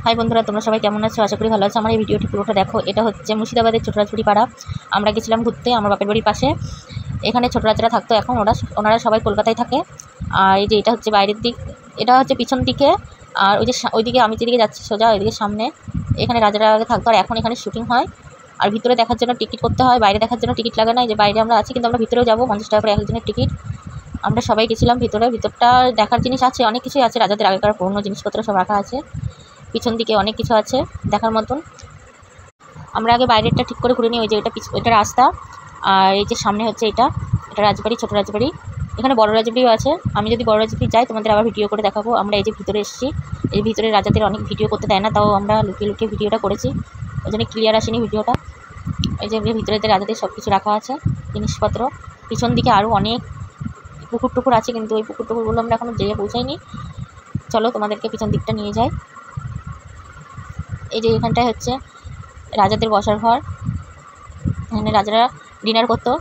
High বন্ধুরা, তোমরা সবাই কেমন আছো? আশা করি ভালো আছো। আমার এই ভিডিওটি পুরোটা দেখো। এটা হচ্ছে মুর্শিদাবাদের ছোট রাজবাড়ি পাড়া। আমরা গেছিলাম ঘুরতে আমার বাপের বাড়ির পাশে। এখানে ছোট রাজারা থাকতো, এখন ওনারা সবাই কলকাতায় থাকে। আর এই যে এটা হচ্ছে বাইরের দিক, এটা হচ্ছে পিছন দিকে। আর ওই যে ওইদিকে আমি যেদিকে যাচ্ছি সোজা ওইদিকে সামনে, এখানে রাজারা আগে থাকতো। আর এখন এখানে শুটিং হয়। আর ভিতরে দেখার জন্য টিকিট করতে হয়, বাইরে দেখার জন্য টিকিট লাগে না। যে বাইরে আমরা আছি, কিন্তু আমরা ভিতরেও যাবো, 50 টাকা করে একজনের টিকিট। আমরা সবাই গেছিলাম ভিতরে। ভিতরটা দেখার জিনিস আছে, অনেক কিছুই আছে, রাজাদের আগেকার পুরনো জিনিসপত্র সব রাখা আছে। পিছন দিকে অনেক কিছু আছে দেখার মতন। আমরা আগে বাইরেরটা ঠিক করে ঘুরে নিই। ওই যে এটা রাস্তা, আর এই যে সামনে হচ্ছে এটা রাজবাড়ি, ছোটো রাজবাড়ি। এখানে বড় রাজবাড়িও আছে। আমি যদি বড় রাজবাড়ি যাই তোমাদের আবার ভিডিও করে দেখাবো। আমরা এই যে ভিতরে এসেছি, এই ভিতরে রাজাদের অনেক ভিডিও করতে দেয় না, তাও আমরা লুকিয়ে লুকিয়ে ভিডিওটা করেছি, ওই জন্য ক্লিয়ার আসেনি ভিডিওটা। এই যে ভিতরে রাজাদের সব কিছু রাখা আছে জিনিসপত্র। পিছন দিকে আরও অনেক পুকুর টুকুর আছে, কিন্তু ওই পুকুর টুকুরগুলো আমরা এখনও যেয়ে পৌঁছাইনি। চলো তোমাদেরকে পিছন দিকটা নিয়ে যাই। এই যে এখানটায় হচ্ছে রাজাদের বসার ঘর। এখানে রাজারা ডিনার করতো,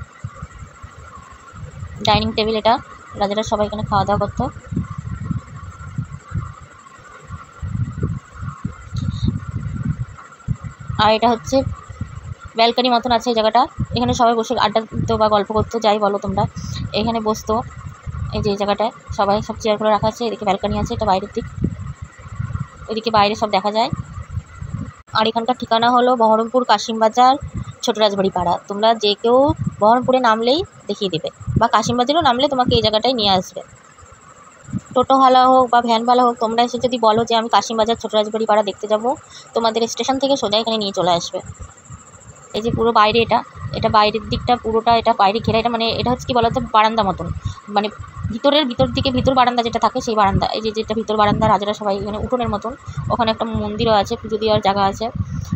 ডাইনিং টেবিল এটা। রাজারা সবাই এখানে খাওয়া দাওয়া করতো। আর এটা হচ্ছে ব্যালকানি মতন আছে এই জায়গাটা। এখানে সবাই বসে আড্ডা দিত বা গল্প করতো, যাই বলো তোমরা, এখানে বসতো। এই যে এই জায়গাটায় সবাই সব চেয়ারগুলো রাখা আছে। এদিকে ব্যালকানি আছে, এটা বাইরের দিক, ওইদিকে বাইরে সব দেখা যায়। আর এখানকার ঠিকানা হলো বহরমপুর কাশিমবাজার ছোট রাজবাড়ি পাড়া। তোমরা যে কেউ বহরমপুরে নামলেই দেখিয়ে দেবে, বা কাশিমবাজারেও নামলে তোমাকে এই জায়গাটায় নিয়ে আসবে। টোটোওয়ালা হোক বা ভ্যানওয়ালা হোক, তোমরা এসে যদি বলো যে আমি কাশিমবাজার ছোট রাজবাড়ি পাড়া দেখতে যাব, তোমাদের স্টেশন থেকে সোজা এখানে নিয়ে চলে আসবে। এই যে পুরো বাইরে, এটা বাইরের দিকটা পুরোটা, এটা বাইরে ঘেরা। এটা মানে এটা হচ্ছে কি বলতো, বারান্দা মতন, মানে ভিতর দিকে ভিতর বারান্দা যেটা থাকে সেই বারান্দা। এই যে যেটা ভিতর বারান্দা, রাজারা সবাই এখানে উঠোনের মতন। ওখানে একটা মন্দিরও আছে, পুজো দেওয়ার জায়গা আছে।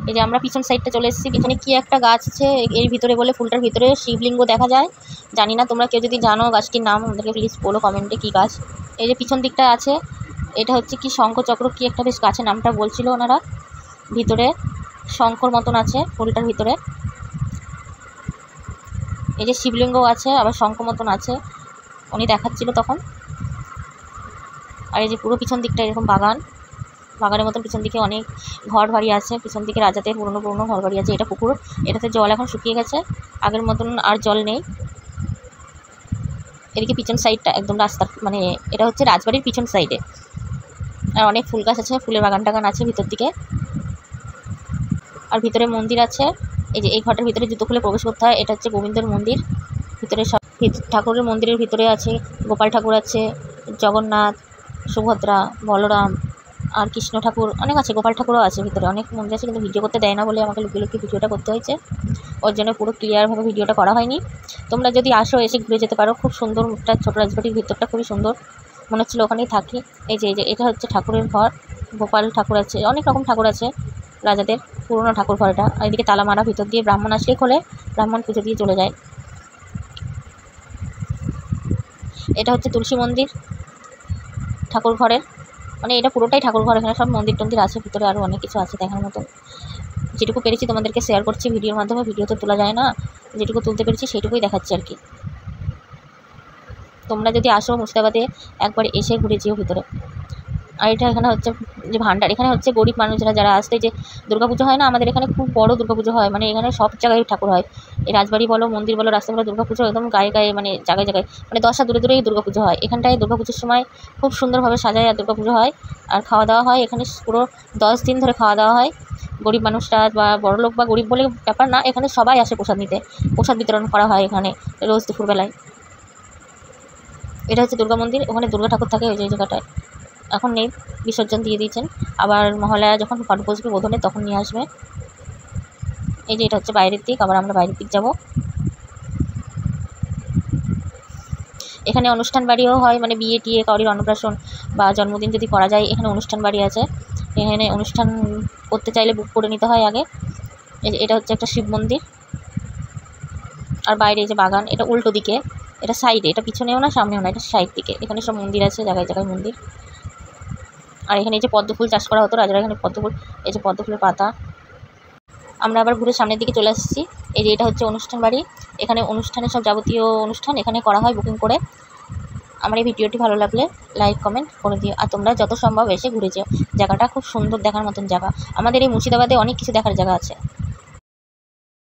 এই যে আমরা পিছন সাইডটা চলে এসেছি। পিছনে কি একটা গাছ আছে এর ভিতরে, বলে ফুলটার ভিতরে শিবলিঙ্গ দেখা যায়। জানি না, তোমরা কেউ যদি জানো গাছটির নাম আমাদেরকে প্লিজ বলো কমেন্টে কী গাছ। এই যে পিছন দিকটা আছে, এটা হচ্ছে কি শঙ্খচক্র কি একটা বেশ গাছের নামটা বলছিল ওনারা। ভিতরে শঙ্খর মতন আছে ফুলটার ভিতরে। এই যে শিবলিঙ্গ আছে, আবার শঙ্খ মতন আছে, উনি দেখাচ্ছিল তখন। আর এই যে পুরো পিছন দিকটা এরকম বাগানের মতন। পিছন দিকে অনেক ঘর বাড়ি আছে, পিছন দিকে রাজাদের পুরনো পুরনো ঘর বাড়ি আছে। এটা পুকুর, এটাতে জল এখন শুকিয়ে গেছে, আগের মতন আর জল নেই। এদিকে পিছন সাইডটা একদম রাস্তার, মানে এটা হচ্ছে রাজবাড়ির পিছন সাইডে। আর অনেক ফুল গাছ আছে, ফুলের বাগান টাগান আছে ভিতর দিকে। আর ভিতরে মন্দির আছে। এই যে এই ঘরটার ভিতরে জুতো খুলে প্রবেশ করতে হয়। এটা হচ্ছে গোবিন্দর মন্দির। ভিতরে সব ঠাকুরের মন্দিরের ভিতরে আছে গোপাল ঠাকুর আছে, জগন্নাথ, সুভদ্রা, বলরাম, আর কৃষ্ণ ঠাকুর অনেক আছে। গোপাল ঠাকুরও আছে ভিতরে, অনেক মন্দির আছে, কিন্তু ভিডিও করতে দেয় না বলে আমাকে লুকিয়ে লুকিয়ে ভিডিওটা করতে হয়েছে। ওর জন্য পুরো ক্লিয়ারভাবে ভিডিওটা করা হয়নি। তোমরা যদি আসো, এসে ঘুরে যেতে পারো। খুব সুন্দর ছোট রাজবাড়ির ভিতরটা, খুবই সুন্দর, মনে হচ্ছিলো ওখানেই থাকি। এই যে এটা হচ্ছে ঠাকুরের ঘর। গোপাল ঠাকুর আছে, অনেক রকম ঠাকুর আছে রাজাদের, পুরোনো ঠাকুর ঘর এটা। আর এদিকে তালা মারা, ভিতর দিয়ে ব্রাহ্মণ আসলেই খোলে, ব্রাহ্মণ পুজো দিয়ে চলে যায়। এটা হচ্ছে তুলসী মন্দির ঠাকুর ঘরের, মানে এটা পুরোটাই ঠাকুর ঘর। এখানে সব মন্দির টন্দির আছে ভিতরে, আরও অনেক কিছু আছে দেখার মতো। যেটুকু পেরেছি তোমাদেরকে শেয়ার করছি ভিডিওর মাধ্যমে। ভিডিও তো তোলা যায় না, যেটুকু তুলতে পেরেছি সেইটুকুই দেখাচ্ছি আর কি। তোমরা যদি আসো মুর্শিদাবাদে, একবার এসে ঘুরে যেও ভিতরে। আর এখানে হচ্ছে যে ভান্ডার, এখানে হচ্ছে গরিব মানুষরা যারা আসতে, যে দুর্গাপুজো হয় না আমাদের এখানে, খুব বড় দুর্গাপুজো হয়, মানে এখানে সব জায়গায় ঠাকুর হয়। এই রাজবাড়ি বলো, মন্দির বলো, রাস্তা বলো, দুর্গাপুজো একদম গায়ে গায়ে, মানে জায়গায় জায়গায়, মানে 10 হাত দূরে দূরেই দুর্গাপুজো হয়। এখানটায় দুর্গাপুজোর সময় খুব সুন্দরভাবে সাজায় আর দুর্গাপুজো হয়। আর খাওয়া দাওয়া হয় এখানে পুরো 10 দিন ধরে খাওয়া দাওয়া হয়। গরিব মানুষরা বা বড়লোক বা গরিব বলে ব্যাপার না, এখানে সবাই আসে প্রসাদ নিতে। প্রসাদ বিতরণ করা হয় এখানে রোজ দুপুরবেলায়। এটা হচ্ছে দুর্গা মন্দির, ওখানে দুর্গা ঠাকুর থাকে ওই জায়গাটায়। এখন নেই, বিসর্জন দিয়ে দিয়েছেন। আবার মহালয়া যখন ঘট বসবে বোধনে, তখন নিয়ে আসবে। এই যে এটা হচ্ছে বাইরের দিক, আবার আমরা বাইরের দিক যাব। এখানে অনুষ্ঠান বাড়িও হয়, মানে বিয়ে টিয়ে, কাউরির অন্নপ্রাশন বা জন্মদিন যদি করা যায়, এখানে অনুষ্ঠান বাড়ি আছে। এখানে অনুষ্ঠান করতে চাইলে বুক করে নিতে হয় আগে। এটা হচ্ছে একটা শিব মন্দির। আর বাইরে এই যে বাগান, এটা উল্টো দিকে, এটা সাইডে, এটা পিছনেও না সামনেও না, এটা সাইড দিকে। এখানে সব মন্দির আছে, জায়গায় জায়গায় মন্দির। আর এখানে এই যে পদ্ম ফুল চাষ করা হতো রাজারা, এখানে পদ্ম ফুল, এই যে পদ্ম ফুলের পাতা। আমরা আবার ঘুরে সামনের দিকে চলে আসছি। এই যে এটা হচ্ছে অনুষ্ঠান বাড়ি, এখানে অনুষ্ঠানে সব যাবতীয় অনুষ্ঠান এখানে করা হয় বুকিং করে। আমার এই ভিডিওটি ভালো লাগলে লাইক কমেন্ট করে দিও, আর তোমরা যত সম্ভব এসে ঘুরে যেও। জায়গাটা খুব সুন্দর, দেখার মতন জায়গা। আমাদের এই মুর্শিদাবাদে অনেক কিছু দেখার জায়গা আছে।